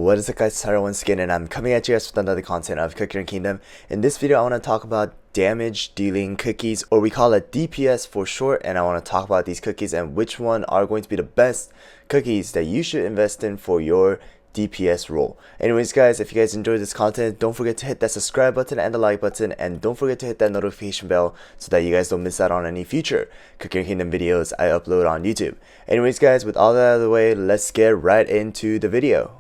What is up guys, Tyler once again, and I'm coming at you guys with another content of Cookie Kingdom. In this video I want to talk about damage dealing cookies, or we call it DPS for short, and I want to talk about these cookies and which one are going to be the best cookies that you should invest in for your DPS role. Anyways guys, if you guys enjoyed this content, don't forget to hit that subscribe button and the like button, and don't forget to hit that notification bell so that you guys don't miss out on any future Cookie Kingdom videos I upload on YouTube. Anyways guys, with all that out of the way, let's get right into the video.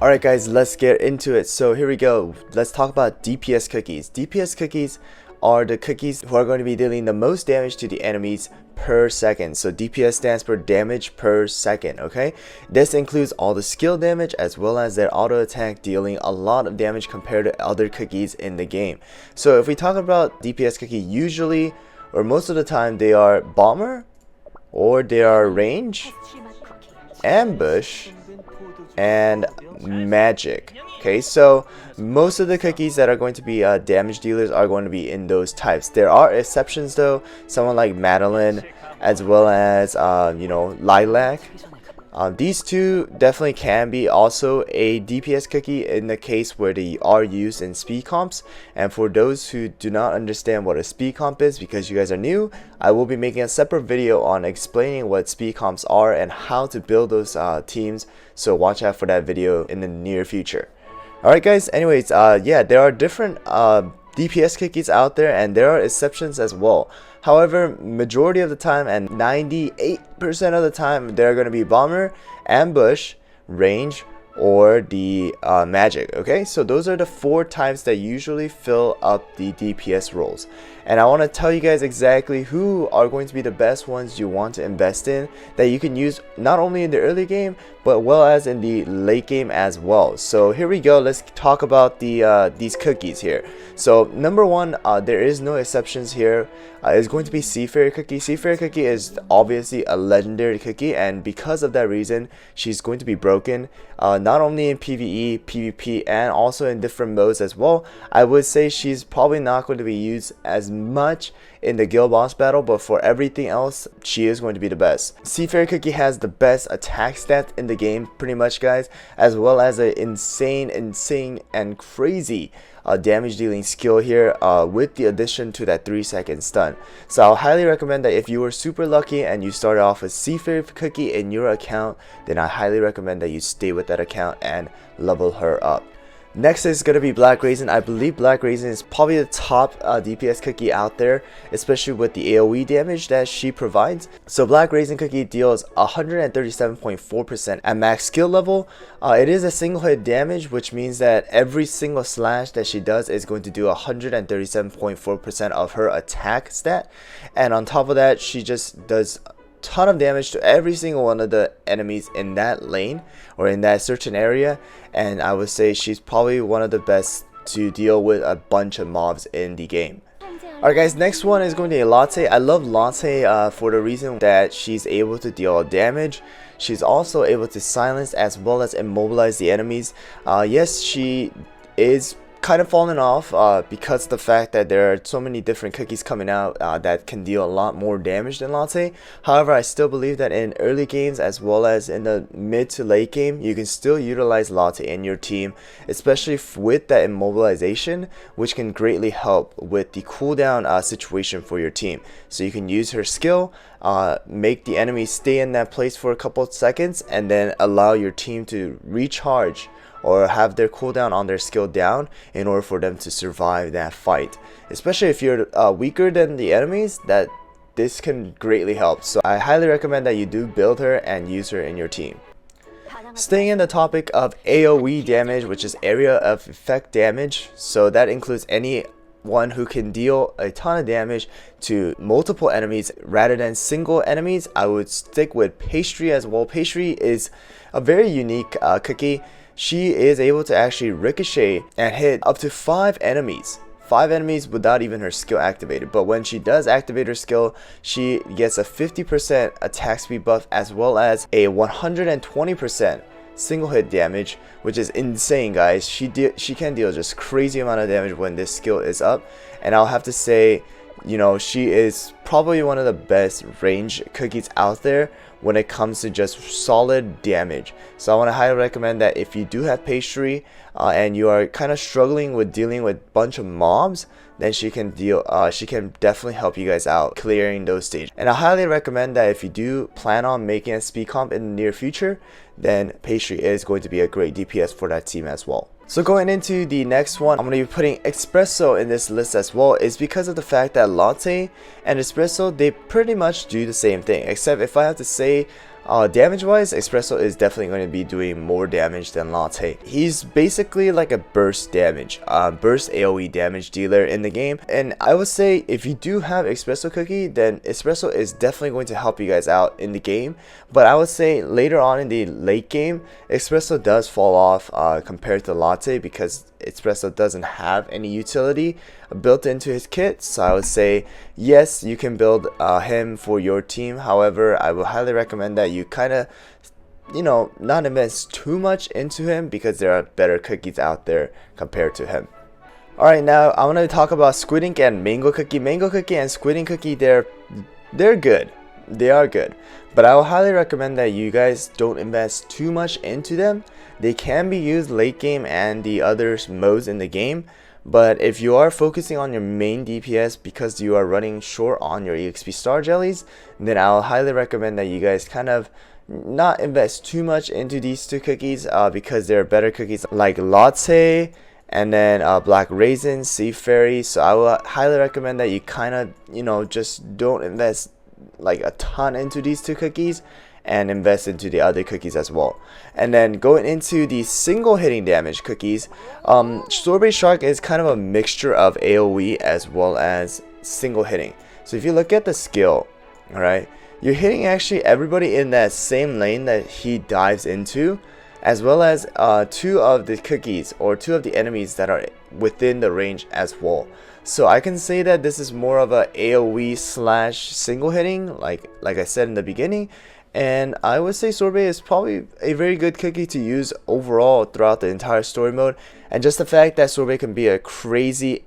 Alright guys, let's get into it. So here we go. Let's talk about DPS cookies. DPS cookies are the cookies who are going to be dealing the most damage to the enemies per second. So DPS stands for damage per second, okay? This includes all the skill damage as well as their auto attack, dealing a lot of damage compared to other cookies in the game. So if we talk about DPS cookie, usually or most of the time they are bomber, or they are range, ambush, and magic. Okay, so most of the cookies that are going to be damage dealers are going to be in those types. There are exceptions though, someone like Madeline as well as Lilac. These two definitely can be also a DPS cookie in the case where they are used in speed comps. And for those who do not understand what a speed comp is, because you guys are new, I will be making a separate video on explaining what speed comps are and how to build those teams, so watch out for that video in the near future. Alright guys, anyways, yeah, there are different DPS cookies out there, and there are exceptions as well. However, majority of the time, and 98% of the time, they're going to be bomber, ambush, range, or the magic. Okay, so those are the 4 types that usually fill up the DPS roles, and I want to tell you guys exactly who are going to be the best ones you want to invest in, that you can use not only in the early game but well as in the late game as well. So here we go. Let's talk about the these cookies here. So number 1, there is no exceptions here, is going to be Seafarer Cookie. Seafarer Cookie is obviously a legendary cookie, and because of that reason she's going to be broken not only in PvE, PvP, and also in different modes as well. I would say she's probably not going to be used as much in the guild boss battle, but for everything else she is going to be the best. Seafarer Cookie has the best attack stat in the game pretty much guys, as well as an insane and crazy damage dealing skill here, with the addition to that 3-second stun. So I'll highly recommend that if you were super lucky and you started off with Seafarer Cookie in your account, then I highly recommend that you stay with that account and level her up. Next is going to be Black Raisin. I believe Black Raisin is probably the top DPS cookie out there, especially with the AoE damage that she provides. So Black Raisin Cookie deals 137.4% at max skill level. It is a single hit damage, which means that every single slash that she does is going to do 137.4% of her attack stat. And on top of that, she just does ton of damage to every single one of the enemies in that lane or in that certain area, and I would say she's probably one of the best to deal with a bunch of mobs in the game. Alright guys, next one is going to be Latte. I love Latte for the reason that she's able to deal damage. She's also able to silence as well as immobilize the enemies. Yes, she is kind of fallen off because of the fact that there are so many different cookies coming out that can deal a lot more damage than Latte. However, I still believe that in early games as well as in the mid to late game, you can still utilize Latte in your team, especially with that immobilization, which can greatly help with the cooldown situation for your team. So you can use her skill, make the enemy stay in that place for a couple of seconds, and then allow your team to recharge or have their cooldown on their skill down in order for them to survive that fight. Especially if you're weaker than the enemies, that this can greatly help. So I highly recommend that you do build her and use her in your team. Staying in the topic of AoE damage, which is area of effect damage, so that includes anyone who can deal a ton of damage to multiple enemies rather than single enemies, I would stick with Pastry as well. Pastry is a very unique cookie. She is able to actually ricochet and hit up to 5 enemies without even her skill activated. But when she does activate her skill, she gets a 50% attack speed buff as well as a 120% single hit damage, which is insane guys. She can deal just crazy amount of damage when this skill is up, and I'll have to say, you know, she is probably one of the best range cookies out there when it comes to just solid damage. So I want to highly recommend that if you do have Pastry and you are kind of struggling with dealing with a bunch of mobs, then she can definitely help you guys out clearing those stages. And I highly recommend that if you do plan on making a speed comp in the near future, then Pastry is going to be a great DPS for that team as well. So going into the next one, I'm going to be putting Espresso in this list as well, is because of the fact that Latte and Espresso, they pretty much do the same thing, except if I have to say damage wise, Espresso is definitely going to be doing more damage than Latte. He's basically like a burst damage, burst AoE damage dealer in the game. And I would say if you do have Espresso Cookie, then Espresso is definitely going to help you guys out in the game. But I would say later on in the late game, Espresso does fall off compared to Latte, because Espresso doesn't have any utility built into his kit. So I would say yes, you can build him for your team. However, I would highly recommend that you kind of, you know, not invest too much into him, because there are better cookies out there compared to him. Alright, now I want to talk about Squid Ink and Mango Cookie. Mango Cookie and Squid Ink Cookie, they're good. They are good, but I would highly recommend that you guys don't invest too much into them. They can be used late game and the other modes in the game, but if you are focusing on your main DPS because you are running short on your EXP star jellies, then I'll highly recommend that you guys kind of not invest too much into these two cookies, because there are better cookies like Latte and then Black Raisin, Seafarer. So I will highly recommend that you kind of, you know, just don't invest like a ton into these two cookies and invest into the other cookies as well. And then going into the single hitting damage cookies, Sorbet Shark is kind of a mixture of AoE as well as single hitting. So if you look at the skill, alright, you're hitting actually everybody in that same lane that he dives into, as well as two of the cookies or two of the enemies that are within the range as well. So I can say that this is more of a AoE slash single hitting, like I said in the beginning. And I would say Sorbet is probably a very good cookie to use overall throughout the entire story mode. And just the fact that Sorbet can be a crazy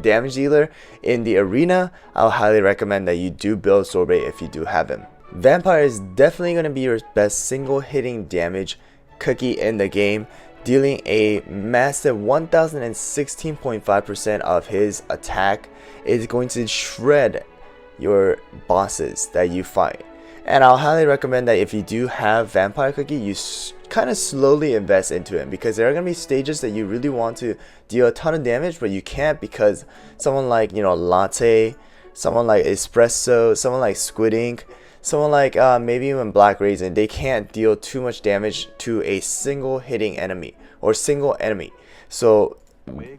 damage dealer in the arena, I'll highly recommend that you do build Sorbet if you do have him. Vampire is definitely going to be your best single hitting damage cookie in the game, dealing a massive 1016.5% of his attack. Is going to shred your bosses that you fight. And I'll highly recommend that if you do have Vampire Cookie, you kind of slowly invest into him, because there are going to be stages that you really want to deal a ton of damage, but you can't, because someone like, you know, Latte, someone like Espresso, someone like Squid Ink, someone like maybe even Black Raisin, they can't deal too much damage to a single hitting enemy or single enemy. So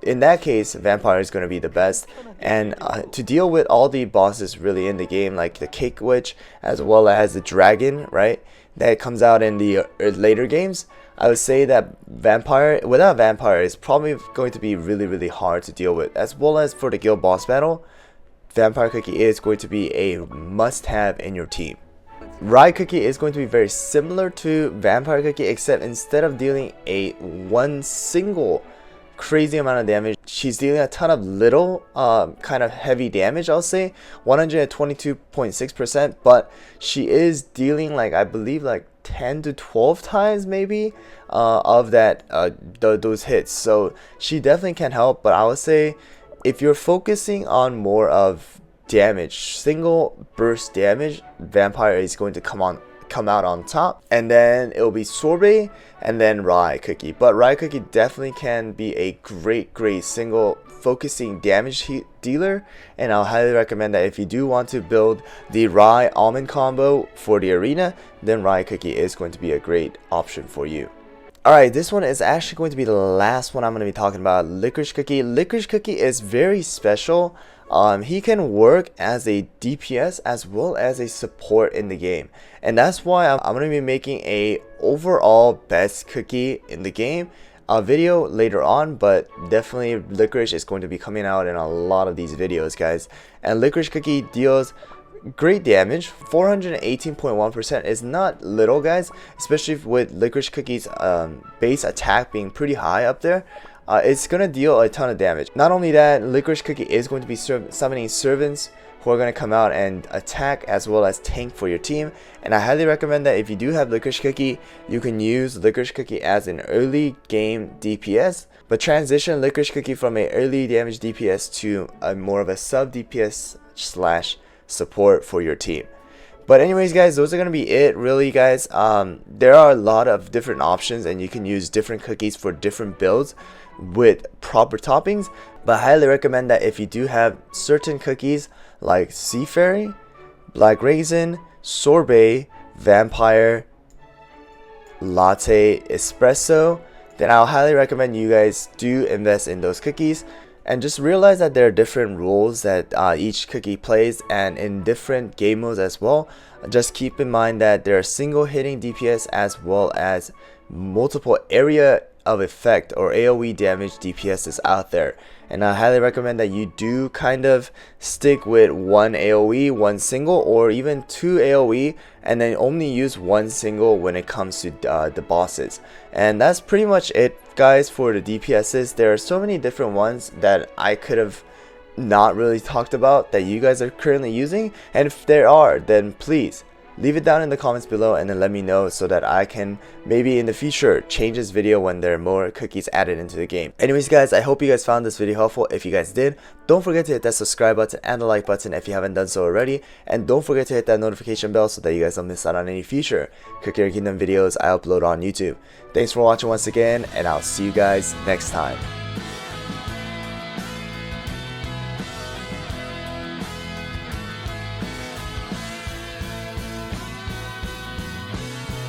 in that case, Vampire is going to be the best. And to deal with all the bosses really in the game, like the Cake Witch as well as the Dragon, right, that comes out in the later games, I would say that Vampire, without Vampire, is probably going to be really hard to deal with. As well as for the guild boss battle, Vampire Cookie is going to be a must-have in your team. Rye Cookie is going to be very similar to Vampire Cookie, except instead of dealing one single crazy amount of damage, she's dealing a ton of little kind of heavy damage. I'll say 122.6%, but she is dealing, like, I believe like 10 to 12 times maybe of that those hits. So she definitely can help. But I would say if you're focusing on more of damage, single burst damage, Vampire is going to come out on top, and then it will be Sorbet and then Rye Cookie. But Rye Cookie definitely can be a great single focusing damage dealer, and I'll highly recommend that if you do want to build the Rye Almond combo for the arena, then Rye Cookie is going to be a great option for you. Alright, this one is actually going to be the last one I'm going to be talking about, Licorice Cookie. Licorice Cookie is very special. He can work as a DPS as well as a support in the game, and that's why I'm going to be making a overall best cookie in the game video later on. But definitely Licorice is going to be coming out in a lot of these videos, guys. And Licorice Cookie deals great damage. 418.1% is not little, guys, especially with Licorice Cookie's base attack being pretty high up there. It's going to deal a ton of damage. Not only that, Licorice Cookie is going to be summoning servants who are going to come out and attack as well as tank for your team. And I highly recommend that if you do have Licorice Cookie, you can use Licorice Cookie as an early game DPS, but transition Licorice Cookie from a early damage DPS to a more of a sub DPS slash support for your team. But anyways guys, those are going to be it really guys. There are a lot of different options and you can use different cookies for different builds with proper toppings, but I highly recommend that if you do have certain cookies like Seafarer, Black Raisin, Sorbet, Vampire, Latte, Espresso, then I'll highly recommend you guys do invest in those cookies. And just realize that there are different roles that each cookie plays, and in different game modes as well. Just keep in mind that there are single hitting DPS as well as multiple area of effect or AoE damage DPSs out there. And I highly recommend that you do kind of stick with one AoE, one single, or even two AoE, and then only use one single when it comes to the bosses. And that's pretty much it guys for the DPSs. There are so many different ones that I could have not really talked about that you guys are currently using, and if there are, then please leave it down in the comments below and then let me know so that I can maybe in the future change this video when there are more cookies added into the game. Anyways guys, I hope you guys found this video helpful. If you guys did, don't forget to hit that subscribe button and the like button if you haven't done so already, and don't forget to hit that notification bell so that you guys don't miss out on any future Cookie Kingdom videos I upload on YouTube. Thanks for watching once again, and I'll see you guys next time.